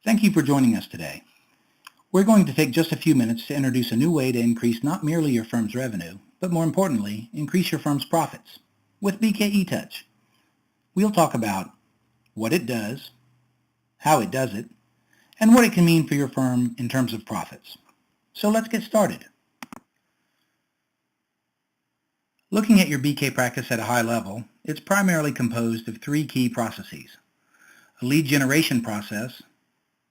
Thank you for joining us today. We're going to take just a few minutes to introduce a new way to increase not merely your firm's revenue, but more importantly, increase your firm's profits with BKeTouch. We'll talk about what it does, how it does it, and what it can mean for your firm in terms of profits. So let's get started. Looking at your BK practice at a high level, it's primarily composed of three key processes: a lead generation process,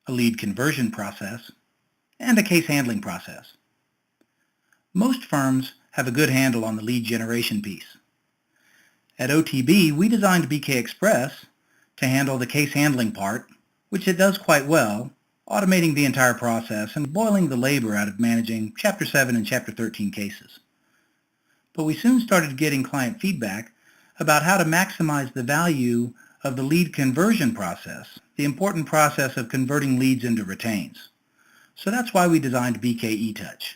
a lead conversion process, and a case handling process. Most firms have a good handle on the lead generation piece. At OTB, we designed BK Express to handle the case handling part, which it does quite well, automating the entire process and boiling the labor out of managing Chapter 7 and Chapter 13 cases. But we soon started getting client feedback about how to maximize the value of the lead conversion process, the important process of converting leads into retains. So that's why we designed BKeTouch.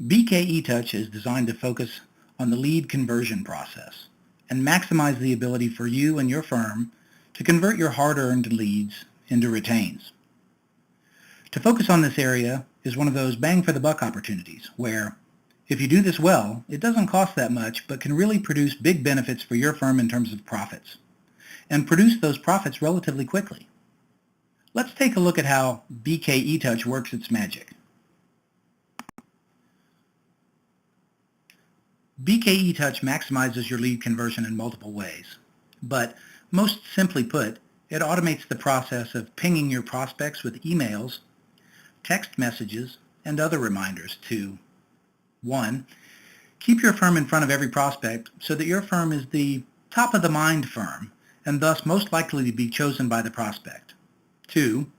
BKeTouch is designed to focus on the lead conversion process and maximize the ability for you and your firm to convert your hard-earned leads into retains. To focus on this area is one of those bang-for-the-buck opportunities where, if you do this well, it doesn't cost that much but can really produce big benefits for your firm in terms of profits, and produce those profits relatively quickly. Let's take a look at how BKeTouch works its magic. BKeTouch maximizes your lead conversion in multiple ways, but most simply put, it automates the process of pinging your prospects with emails, text messages, and other reminders to 1. Keep your firm in front of every prospect so that your firm is the top of the mind firm and thus most likely to be chosen by the prospect. 2.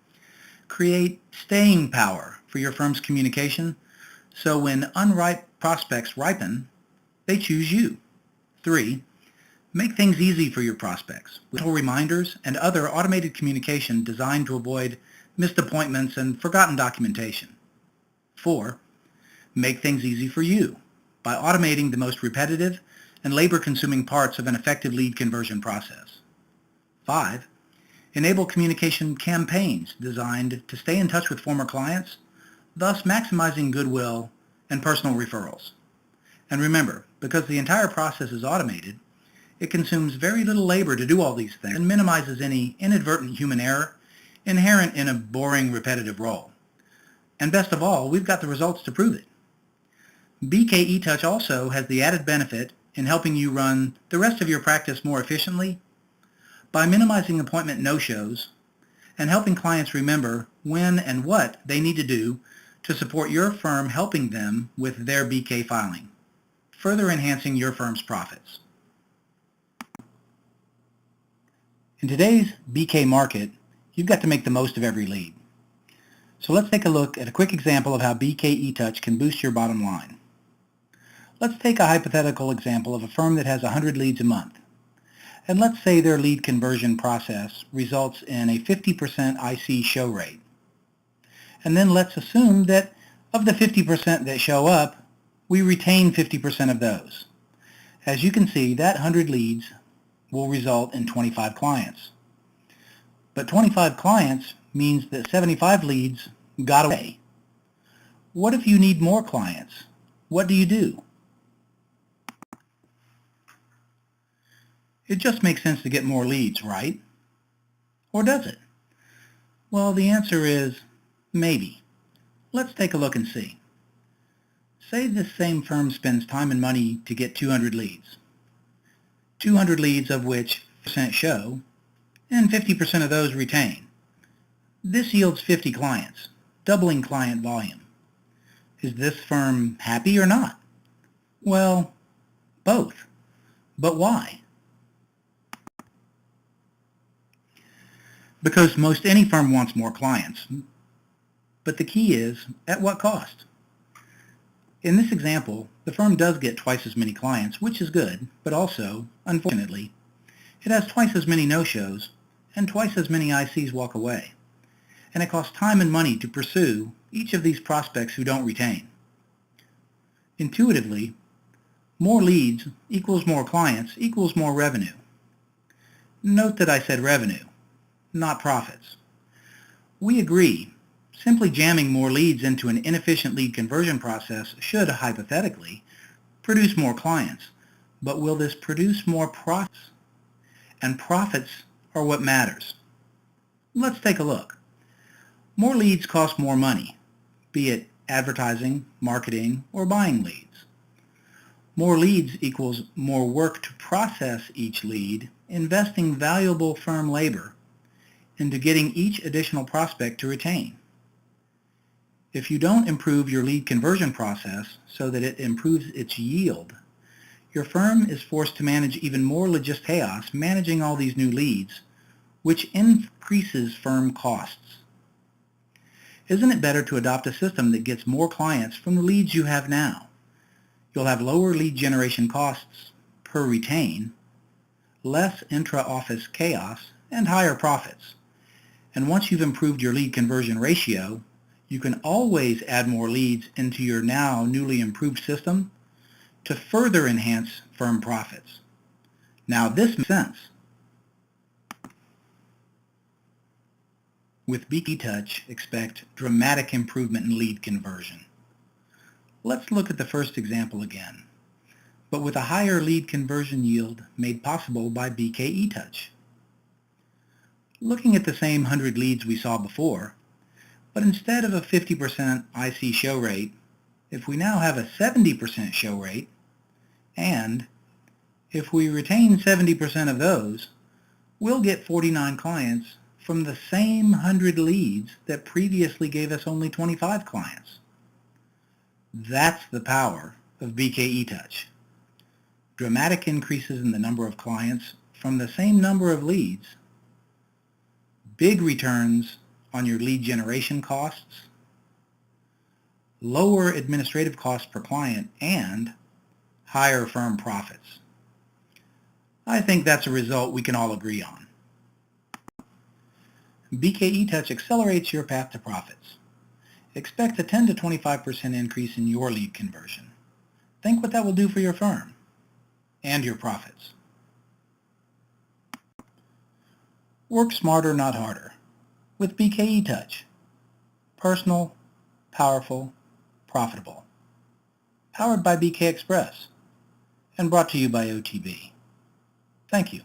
Create staying power for your firm's communication so when unripe prospects ripen, they choose you. 3. Make things easy for your prospects with reminders and other automated communication designed to avoid missed appointments and forgotten documentation. 4. Make things easy for you by automating the most repetitive and labor-consuming parts of an effective lead conversion process. 5. Enable communication campaigns designed to stay in touch with former clients, thus maximizing goodwill and personal referrals. And remember, because the entire process is automated, it consumes very little labor to do all these things and minimizes any inadvertent human error inherent in a boring, repetitive role. And best of all, we've got the results to prove it. BKeTouch also has the added benefit in helping you run the rest of your practice more efficiently by minimizing appointment no-shows and helping clients remember when and what they need to do to support your firm helping them with their BK filing, further enhancing your firm's profits. In today's BK market, you've got to make the most of every lead. So let's take a look at a quick example of how BKeTouch can boost your bottom line. Let's take a hypothetical example of a firm that has 100 leads a month. And let's say their lead conversion process results in a 50% IC show rate. And then let's assume that of the 50% that show up, we retain 50% of those. As you can see, that 100 leads will result in 25 clients. But 25 clients means that 75 leads got away. What if you need more clients? What do you do? It just makes sense to get more leads, right? Or does it? Well, the answer is maybe. Let's take a look and see. Say this same firm spends time and money to get 200 leads. 200 leads of which 50% show, and 50% of those retain. This yields 50 clients, doubling client volume. Is this firm happy or not? Well, both. But why? Because most any firm wants more clients. But the key is, at what cost? In this example, the firm does get twice as many clients, which is good, but also, unfortunately, it has twice as many no-shows and twice as many ICs walk away. And it costs time and money to pursue each of these prospects who don't retain. Intuitively, more leads equals more clients equals more revenue. Note that I said revenue. not profits. We agree. Simply jamming more leads into an inefficient lead conversion process should, hypothetically, produce more clients. But will this produce more profits? And profits are what matters. Let's take a look. More leads cost more money, be it advertising, marketing, or buying leads. More leads equals more work to process each lead, investing valuable firm labor into getting each additional prospect to retain. If you don't improve your lead conversion process so that it improves its yield, your firm is forced to manage even more logistic chaos managing all these new leads, which increases firm costs. Isn't it better to adopt a system that gets more clients from the leads you have now? You'll have lower lead generation costs per retain, less intra-office chaos, and higher profits. And once you've improved your lead conversion ratio, you can always add more leads into your now newly improved system to further enhance firm profits. Now this makes sense. With BKeTouch, expect dramatic improvement in lead conversion. Let's look at the first example again, but with a higher lead conversion yield made possible by BKeTouch. Looking at the same 100 leads we saw before, but instead of a 50% IC show rate, if we now have a 70% show rate, and if we retain 70% of those, we'll get 49 clients from the same 100 leads that previously gave us only 25 clients. That's the power of BKeTouch. Dramatic increases in the number of clients from the same number of leads, big returns on your lead generation costs, lower administrative costs per client, and higher firm profits. I think that's a result we can all agree on. BKeTouch accelerates your path to profits. Expect a 10 to 25% increase in your lead conversion. Think what that will do for your firm and your profits. Work smarter, not harder, with BKeTouch. Personal, powerful, profitable. Powered by BK Express and brought to you by OTB. Thank you.